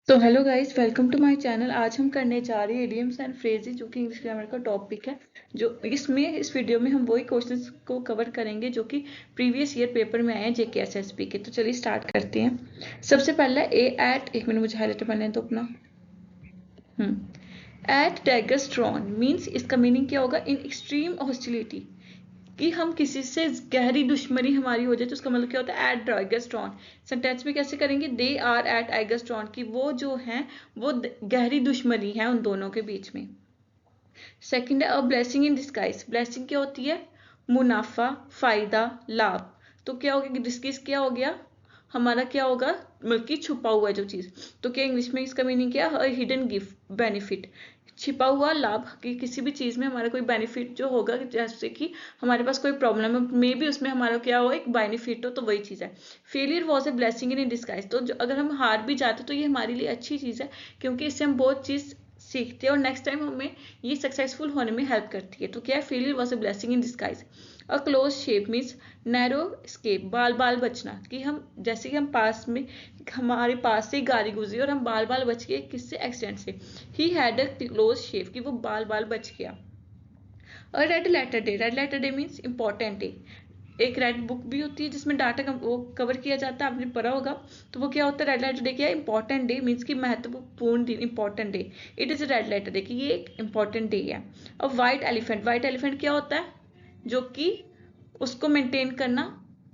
तो hello guys, welcome to my channel. आज हम करने जा रहे हैं इडियम्स एंड फ्रेजेस, जो कि इंग्लिश ग्रामर का टॉपिक है। जो इस वीडियो में हम वही क्वेश्चंस को कवर करेंगे जो कि प्रीवियस ईयर पेपर में आए हैं जेकेएसएसपी के। तो चलिए स्टार्ट करते हैं। सबसे पहला ए एट, एक मिनट मुझे हाईलाइटर बनने तो अपना। एट डैगस्ट्रॉन मीन्स, इसका मीनिंग क्या होगा? इन एक्सट्रीम हॉस्टिलिटी, कि हम किसी से गहरी दुश्मनी हमारी हो जाए तो उसका मतलब क्या होता है? एट एगस्ट्रॉन। सेंटेंस में कैसे करेंगे? दे आर एट एगस्ट्रॉन, कि वो जो हैं वो गहरी दुश्मनी है उन दोनों के बीच में। सेकंड है अ ब्लेसिंग इन डिस्गाइज। ब्लेसिंग क्या होती है? मुनाफा, फायदा, लाभ। तो क्या हो गया? डिस्गिस क्या हो गया? हमारा क्या होगा? बल्कि छुपा हुआ है जो चीज। तो क्या इंग्लिश में इसका मीनिंग क्या है? हिडन गिफ्ट, बेनिफिट, छिपा हुआ लाभ। कि किसी भी चीज में हमारा कोई बेनिफिट जो होगा, जैसे कि हमारे पास कोई प्रॉब्लम है, मे बी उसमें हमारा क्या हो, एक बेनिफिट हो, तो वही चीज है। Failure was a blessing in disguise. तो अगर हम हार भी जाते तो ये हमारे लिए अच्छी चीज है, क्योंकि इससे हम बहुत चीज सीखते हैं और नेक्स्ट टाइम हमें ये सक्सेसफुल होने में हेल्प करती है। तो क्या है? Failure was a blessing in disguise. A close shave means narrow escape, बाल बाल बचना। कि हम जैसे कि हम पास में, हमारे पास से गाड़ी गुजरी और हम बाल बाल बच गए। किससे? एक्सीडेंट से। He had a close shave, कि वो बाल बाल बच गया। और red letter day, red letter day means important day. एक रेड बुक भी होती है जिसमें डाटा वो कवर किया जाता है, आपने पढ़ा होगा। तो वो क्या होता है? रेड लेटर डे क्या है? इंपॉर्टेंट डे मीन्स की महत्वपूर्ण दिन, important day. It is red letter day, कि ये एक इंपॉर्टेंट डे है। और व्हाइट एलिफेंट, व्हाइट एलिफेंट क्या होता है? जो कि उसको मेंटेन करना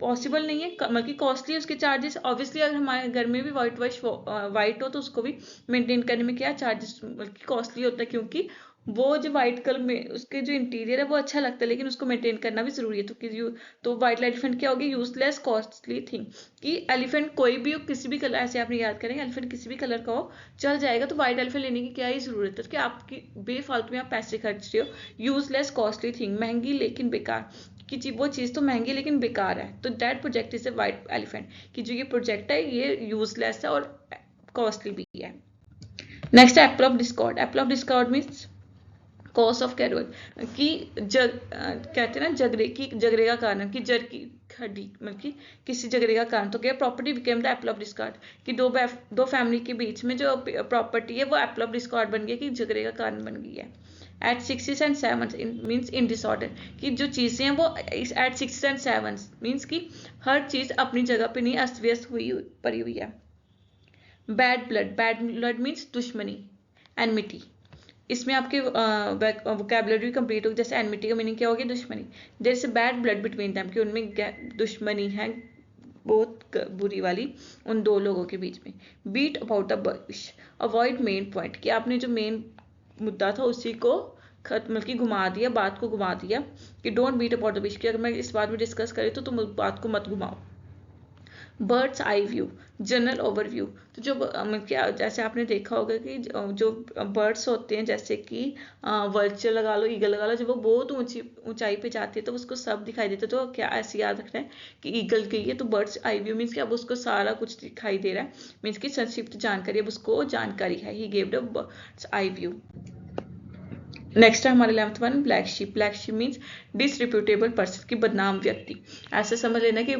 पॉसिबल नहीं है, मतलब कि कॉस्टली है उसके चार्जेस। ऑब्वियसली अगर हमारे घर में भी वाइट हो तो उसको भी मेंटेन करने में क्या चार्जेस, बल्कि कॉस्टली होता है। क्योंकि वो जो व्हाइट कलर में उसके जो इंटीरियर है वो अच्छा लगता है, लेकिन उसको मेंटेन करना भी जरूरी है। तो व्हाइट एलिफेंट क्या होगी? Useless costly thing. कि एलिफेंट कोई भी हो, किसी भी कलर, ऐसे आपने याद करेंगे, एलिफेंट किसी भी कलर का हो चल जाएगा। तो व्हाइट एलिफेंट लेने की क्या ही जरूरत है? कि आपकी बेफालतू में आप पैसे खर्च रहे हो। यूजलेस कॉस्टली थिंग, महंगी लेकिन बेकार। कि वो चीज़ तो महंगी लेकिन बेकार है। तो that project is a white elephant, कि जो ये प्रोजेक्ट है ये यूजलेस है और कॉस्टली भी है। नेक्स्ट है apple of discord. Apple of discord means cause of quarrel. कि कहते हैं ना, झगड़े का कारण, कि जर की हड्डी, मतलब कि किसी झगड़े का कारण। तो क्या? Property became the Apple of Discord, कि दो फैमिली के बीच में जो प्रॉपर्टी है वो एप्पल ऑफ डिस्कॉर्ड बन गई, कि झगड़े का कारण बन गई है। At sixes and seven means in disorder, कि जो चीज़ें हैं वो at sixes and seven means कि हर चीज़ अपनी जगह पे नहीं, अस्त व्यस्त हुई पड़ी हुई है। बैड ब्लड मीन्स दुश्मनी, एनमिटी। इसमें आपके वोकेबलरी कंप्लीट होगी। जैसे एनमिटी का मीनिंग क्या होगी? दुश्मनी। There is bad blood between them, कि उनमें दुश्मनी है बहुत बुरी वाली उन दो लोगों के बीच में। Beat about the bush, avoid main point, कि आपने जो मेन मुद्दा था उसी को खत्म, मतलब कि घुमा दिया, बात को घुमा दिया। कि don't beat about the bush, कि अगर मैं इस बात में डिस्कस करी तो तुम बात को मत घुमाओ। Birds eye view, general overview. तो जो क्या, जैसे आपने देखा होगा कि जो बर्ड्स होते हैं, जैसे कि वर्चर लगा लो, ईगल लगा लो, जब वो बहुत ऊंचाई पे जाती है तो उसको सब दिखाई देता है। तो क्या ऐसे याद रखना है कि ईगल गई है तो बर्ड्स आई व्यू मीन्स कि अब उसको सारा कुछ दिखाई दे रहा है, मीन्स की संक्षिप्त जानकारी, अब उसको जानकारी है। He gave the bird's eye view. Next है हमारे 11th one, black sheep. Black sheep means disreputable person, की बदनाम व्यक्ति। ऐसे समझ लेना कि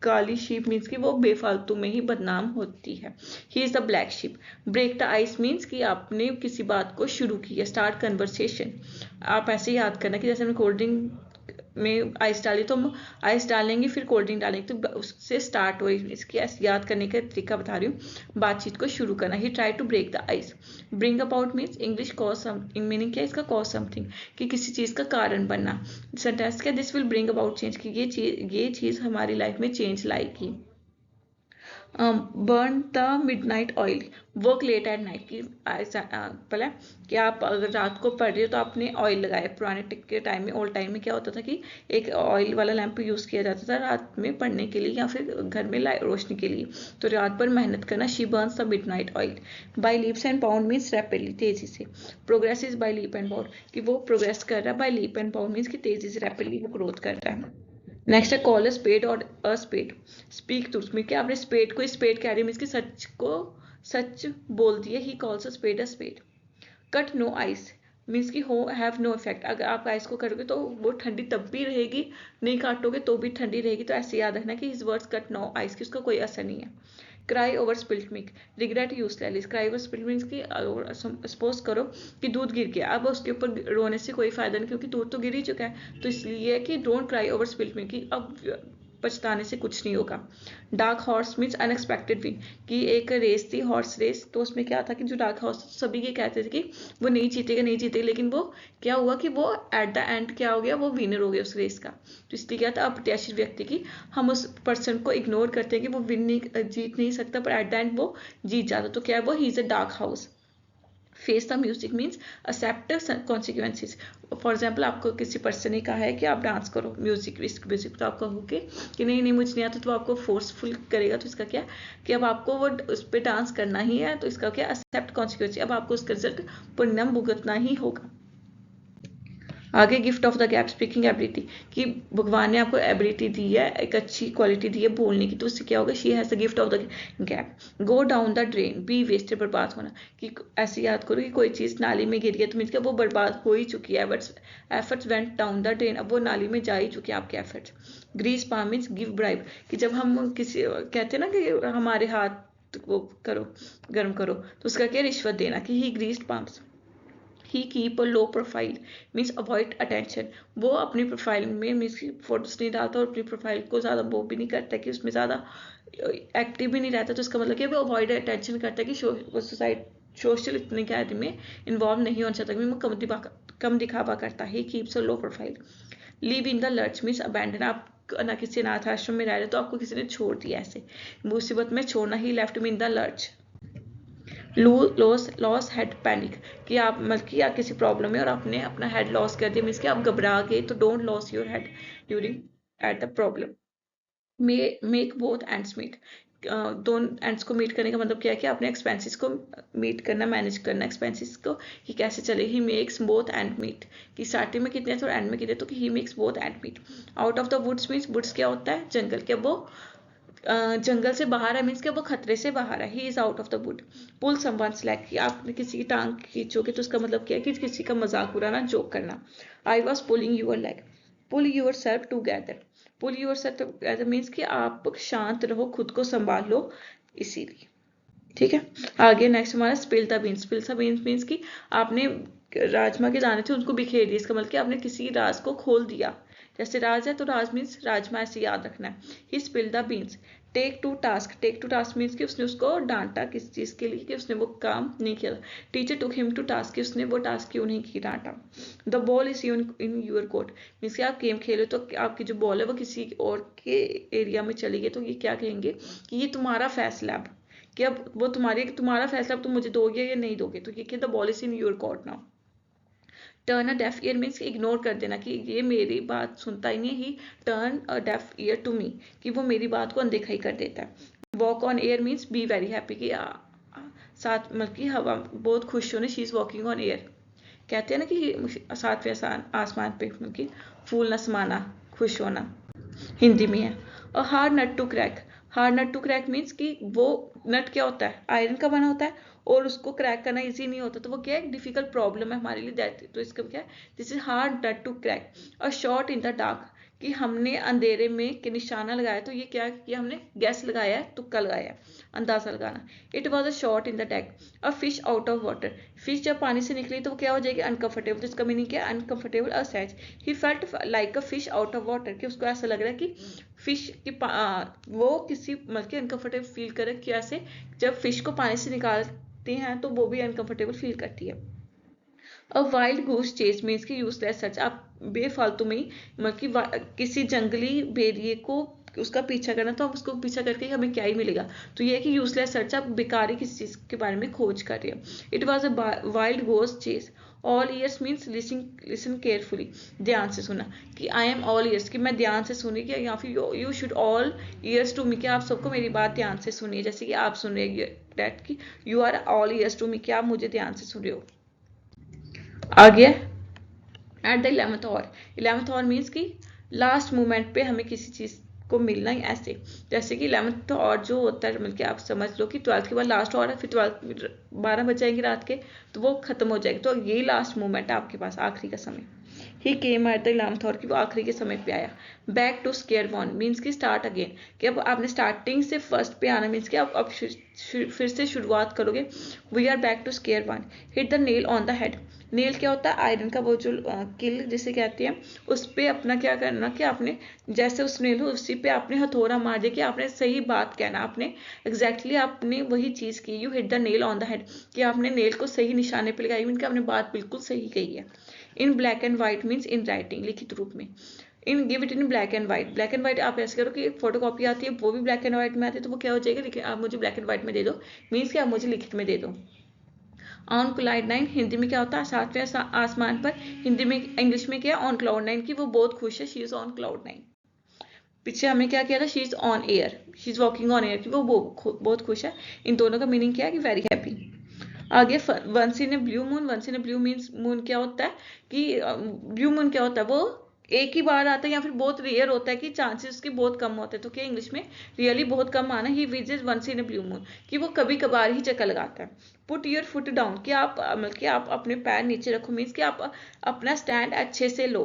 काली शीप मीन्स कि वो बेफालतू में ही बदनाम होती है। He is the black sheep. Break the ice means कि आपने किसी बात को शुरू किया, स्टार्ट कन्वर्सेशन। आप ऐसे याद करना कि जैसे हमने कोल्ड ड्रिंक में आइस डाली तो हम आइस डालेंगे फिर कोल्ड ड्रिंक डालेंगे, तो उससे स्टार्ट हो। इसकी याद करने का तरीका बता रही हूँ, बातचीत को शुरू करना। He try to break the ice. Bring about means English cause something, meaning क्या है इसका? कॉज समथिंग, कि किसी चीज़ का कारण बनना। सेंटेंस क्या? This will bring about change, कि ये चीज़ हमारी लाइफ में चेंज लाएगी। Burn the midnight oil, work late at night. की पहले कि आप अगर रात को पढ़ रहे हो तो आपने ऑयल लगाया। पुराने के टाइम में, ओल्ड टाइम में क्या होता था कि एक ऑयल वाला लैंप यूज़ किया जाता था रात में पढ़ने के लिए, या फिर घर में रोशनी के लिए। तो रात भर मेहनत करना। She burns the midnight oil. By leaps and bound means rapidly, तेजी से। Progress is by leap and bound, कि वो प्रोग्रेस कर रहा है। By leap and bound means कि तेजी से, रैपिडली वो ग्रोथ कर रहा है। नेक्स्ट है कॉल अ स्पेड और अ स्पेड। स्पीक ट्रूथ में क्या, आपने स्पेड को स्पेड कह रही मीन्स कि सच को सच बोल दिए। He calls a spade. Cut no ice means की हो हैव नो इफेक्ट, अगर आप आइस को करोगे तो वो ठंडी तब भी रहेगी, नहीं काटोगे तो भी ठंडी रहेगी। तो ऐसे याद रखना कि his words cut no ice, की उसका कोई असर नहीं है। Cry over spilled milk, regret useless. Cry over spilled milk की सपोज करो कि दूध गिर गया, अब उसके ऊपर रोने से कोई फायदा नहीं क्योंकि दूध तो गिर ही चुका है। तो इसलिए कि don't cry over spilled milk, की अब पछताने से कुछ नहीं होगा। Dark horse means unexpected win, कि एक रेस थी हॉर्स रेस, तो उसमें क्या था कि जो डार्क हॉर्स सभी ये कहते थे कि वो नहीं जीतेगा नहीं जीतेगा, लेकिन वो क्या हुआ कि वो एट द एंड क्या हो गया, वो विनर हो गया उस रेस का। तो इसलिए क्या था, अप्रत्याशित व्यक्ति की हम उस पर्सन को इग्नोर करते हैं कि वो विन नहीं जीत नहीं सकता, पर एट द एंड वो जीत जाता। तो क्या है वो, he is a dark horse. Face the music means accept consequences. For example आपको किसी पर्सन ने कहा है कि आप डांस करो म्यूजिक, तो आप कहोगे कि नहीं नहीं मुझे नहीं आता, तो आपको फोर्सफुल करेगा। तो इसका क्या कि अब आपको वो उस पर डांस करना ही है, तो इसका क्या, एक्सेप्ट कॉन्सिक्वेंसेज, अब आपको उसका रिजल्ट परिणाम भुगतना ही होगा। आगे gift of the gap, speaking ability, कि भगवान ने आपको एबिलिटी दी है, एक अच्छी क्वालिटी दी है बोलने की, तो उससे क्या होगा, she has the gift of the gab. Go down the drain, be wasted, बर्बाद होना, कि ऐसे याद करो कि कोई चीज़ नाली में गिर गई तो मीन्स क्या वो बर्बाद हो ही चुकी है, but efforts went down the drain, अब वो नाली में जा ही चुके हैं आपके efforts. Grease palm means give bribe, कि जब हम किसी कहते हैं ना कि हमारे हाथ वो करो गर्म करो, तो उसका क्या, रिश्वत देना, कि he greased palms. He keep a low profile means avoid attention, वो अपनी प्रोफाइल में मीन्स फोटोज नहीं डालता और अपनी प्रोफाइल को ज़्यादा वो भी नहीं करता कि उसमें ज़्यादा एक्टिव भी नहीं रहता। तो इसका मतलब कि वो अवॉइड अटेंशन करता है कि सोशल इतने गैदरिंग में इन्वॉल्व नहीं होना चाहता, कि वो कम दिखावा करता है। Keeps a low profile. Live in the lurch means abandon, आप ना किसी अनाथ आश्रम में रह रहे तो आपको किसी ने छोड़ दिया, ऐसे मुसीबत में छोड़ना, he left me in the lurch. Lose head panic, कि आप मतलब कि आप किसी प्रॉब्लम में और आपने अपना हेड लॉस कर दिया, मीन्स कि आप घबरा गए, तो don't lose your head during at the problem. Make both ends meet, दोनों एंड्स को मीट करने का मतलब क्या है कि आपने एक्सपेंसेस को मीट करना, मैनेज करना एक्सपेंसेस को कि कैसे चले। He makes both end meet, कि स्टार्टिंग में कितने तो एंड में कितने, तो he makes both end meet. Out of the woods means woods क्या होता है, जंगल, क्या वो जंगल से बाहर है, मीन्स कि वो खतरे से बाहर है। He is out of the wood. Pull someone's leg, कि आपने किसी की टांग खींचोगे तो उसका मतलब क्या है कि किसी का मजाक उड़ाना, जोक करना। I was pulling your leg, pull yourself together, pull yourself together means कि आप शांत रहो, खुद को संभाल लो, इसीलिए। ठीक है, आगे नेक्स्ट हमारा spill the beans. Spill the beans means कि आपने राजमा के दाने थे उनको बिखेर दिया, इसका मतलब कि आपने किसी राज को खोल दिया। जैसे राज है तो राज मीन्स राजमा, ऐसे याद रखना है। He spill the beans. Take to task means कि उसने उसको डांटा किस चीज़ के लिए, कि उसने वो काम नहीं किया। Teacher took him to task, कि उसने वो टास्क क्यों नहीं की, डांटा। द बॉल इज इन यूर कोर्ट मीन्स कि आप गेम खेले तो आपकी जो बॉल है वो किसी और के एरिया में चली गई, तो ये क्या कहेंगे कि ये तुम्हारा फैसला है, कि अब वो तुम्हारा फैसला, अब तुम मुझे दोगे या नहीं दोगे, तो ये the ball is in your court now. Turn a deaf ear means ignore कर देना, कि ये मेरी बात सुनता ही नहीं, he turn a deaf ear to me, कि वो मेरी बात को अनदेखा ही कर देता है। Walk on air means be very happy, कि साथ मतलब कि हवा बहुत खुश होने, she is walking on air. कहते हैं ना कि सातवें आसमान पे, मतलब कि फूल न समाना, खुश होना, हिंदी में है। और hard nut to crack, hard nut to crack means कि वो नट क्या होता है, आयरन का बना होता है और उसको क्रैक करना इजी नहीं होता, तो वो क्या है, डिफिकल्ट प्रॉब्लम है हमारे लिए दैट, तो इसका क्या है, this is hard nut to crack. और शॉट इन द डार्क, कि हमने अंधेरे में के निशाना लगाया, तो ये क्या किया, हमने गैस लगाया है, तुक्का लगाया है, अंदाजा लगाना। It was a shot in the deck. A fish out of water, fish जब पानी से निकली तो क्या हो जाएगी, अनकंफर्टेबल, तो इसका मीनिंग क्या है, अनकंफर्टेबल, असहज। He felt like a fish out of water, कि उसको ऐसा लग रहा है कि फिश की वो किसी मतलब कि अनकंफर्टेबल फील करे, कैसे, जब फिश को पानी से निकालते हैं तो वो भी अनकंफर्टेबल फील करती है। अ वाइल्ड गूस चेस मीन्स की यूजलेस सर्च, आप बेफालतू में ही मतलब कि किसी जंगली भेड़िए को उसका पीछा करना, तो आप उसको पीछा करके हमें क्या ही मिलेगा, तो ये है कि यूजलेस सर्च, आप बेकारी किसी चीज़ के बारे में खोज कर रहे हो। It was a wild goose chase. All ears means listen carefully, ध्यान से सुना, कि आई एम ऑल ईयर्स, कि मैं ध्यान से सुनी, कि या फिर you should all ears to me, कि आप सबको मेरी बात ध्यान से सुनिए, जैसे कि आप सुन रहे हैं डैट, कि you are all ears to me, कि आप मुझे ध्यान से सुन रहे हो। आगे at the 11th hour, 11th hour means कि लास्ट मोमेंट पे हमें किसी चीज़ को मिलना ही, ऐसे जैसे कि 11th आवर जो होता है, मतलब कि आप समझ लो कि 12th के बाद लास्ट आवर है, फिर 12 12 बज जाएंगे रात के, तो वो खत्म हो जाएगी, तो ये लास्ट मोमेंट है आपके पास, आखिरी का समय। He came at the 11th hour, कि वो आखिरी के समय पे आया। Back to square one means कि स्टार्ट अगेन, कि अब आपने स्टार्टिंग से फर्स्ट पे आना मीन्स कि आप अब फिर से शुरुआत करोगे। We are back to square one. Hit the nail on the head. Nail क्या होता है? आयरन का वो जो किल जिसे कहते हैं, उस पर अपना क्या करना कि आपने जैसे उस नेल हो उसी पे आपने हथौड़ा मार दिया, कि आपने सही बात कहना, आपने एग्जैक्टली आपने वही चीज़ की। You hit the nail on the head, कि आपने नेल को सही निशाने पे लगाई, मीन कि आपने बात बिल्कुल सही कही है। In black and white means in writing, लिखित रूप में। In give it in black and white. Black and white आप ऐसे करो कि फोटो कॉपी आती है वो भी ब्लैक एंड व्हाइट में आती है, तो वो क्या हो जाएगा, लिखे आप मुझे ब्लैक एंड व्हाइट में दे दो, मीन्स कि आप मुझे लिखित में दे दो। ऑन क्लाउड नाइन हिंदी में क्या होता है? सातवें आसमान पर। हिंदी में इंग्लिश में क्या है? ऑन क्लाउड नाइन, की वो बहुत खुश है, she is on cloud nine. पीछे हमने क्या किया था? She is on air, she is walking on air, की वो बहुत खुश है। इन दोनों का मीनिंग क्या है? कि वेरी हैप्पी। आगे once in a blue moon. Once in a blue means moon क्या होता है कि ब्लू मून क्या होता है? वो एक ही बार आता है या फिर बहुत रेयर होता है, कि चांसेस उसके बहुत कम होते हैं। तो क्या इंग्लिश में रियली बहुत कम आना। He visit once in a blue moon, कि वो कभी कभार ही चक्कर लगाता है। पुट योर फुट डाउन, कि आप मतलब कि आप अपने पैर नीचे रखो, मीन्स कि आप अपना स्टैंड अच्छे से लो।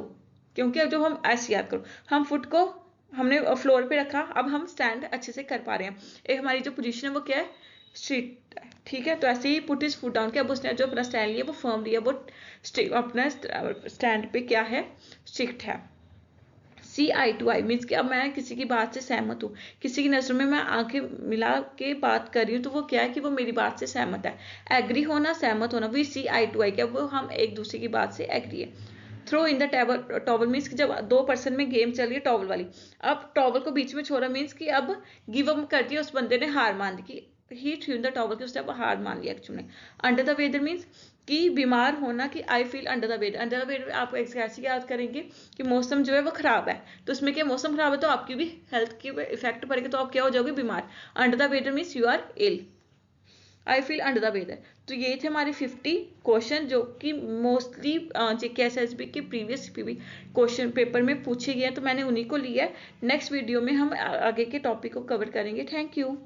क्योंकि अब जब हम ऐसे याद करो, हम फुट को हमने फ्लोर पे रखा, अब हम स्टैंड अच्छे से कर पा रहे हैं। एक हमारी जो पोजीशन है वो क्या है? स्ट्रेट, ठीक है। तो ऐसे ही पुट इज फुट डाउन, कि अब उसने जो अपना स्टैंड लिया वो फर्म लिया, वो अपना स्टैंड पे क्या है? स्ट्रिक्ट है। सी आई टू आई मीन्स कि अब मैं किसी की बात से सहमत हूँ, किसी की नजरों में मैं आंखें मिला के बात कर रही हूँ, तो वो क्या है? कि वो मेरी बात से सहमत है। एग्री होना, सहमत होना। वी सी आई टू आई, क्या वो हम एक दूसरे की बात से एग्री है। Throw in the towel means कि जब दो पर्सन में गेम चल रही है टॉवल वाली, अब टॉवल को बीच में छोड़ा मीन्स कि अब गिव अप कर दिया, उस बंदे ने हार मान दी, कि he threw in the towel, कि उसने अब हार मान लिया actually. Under the weather means कि बीमार होना, कि I feel under the weather. Under the weather आप कैसे याद करेंगे? कि मौसम जो है वो खराब है, तो उसमें क्या मौसम खराब है तो आपकी भी हेल्थ की इफेक्ट पड़ेगा, तो आप क्या हो जाओगे? बीमार। Under the weather means you are ill. I feel under the weather. तो ये थे हमारे 50 क्वेश्चन, जो कि मोस्टली JKSSB के प्रीवियस क्वेश्चन पेपर में पूछे गए हैं, तो मैंने उन्हीं को लिया है। नेक्स्ट वीडियो में हम आगे के टॉपिक को कवर करेंगे। Thank you.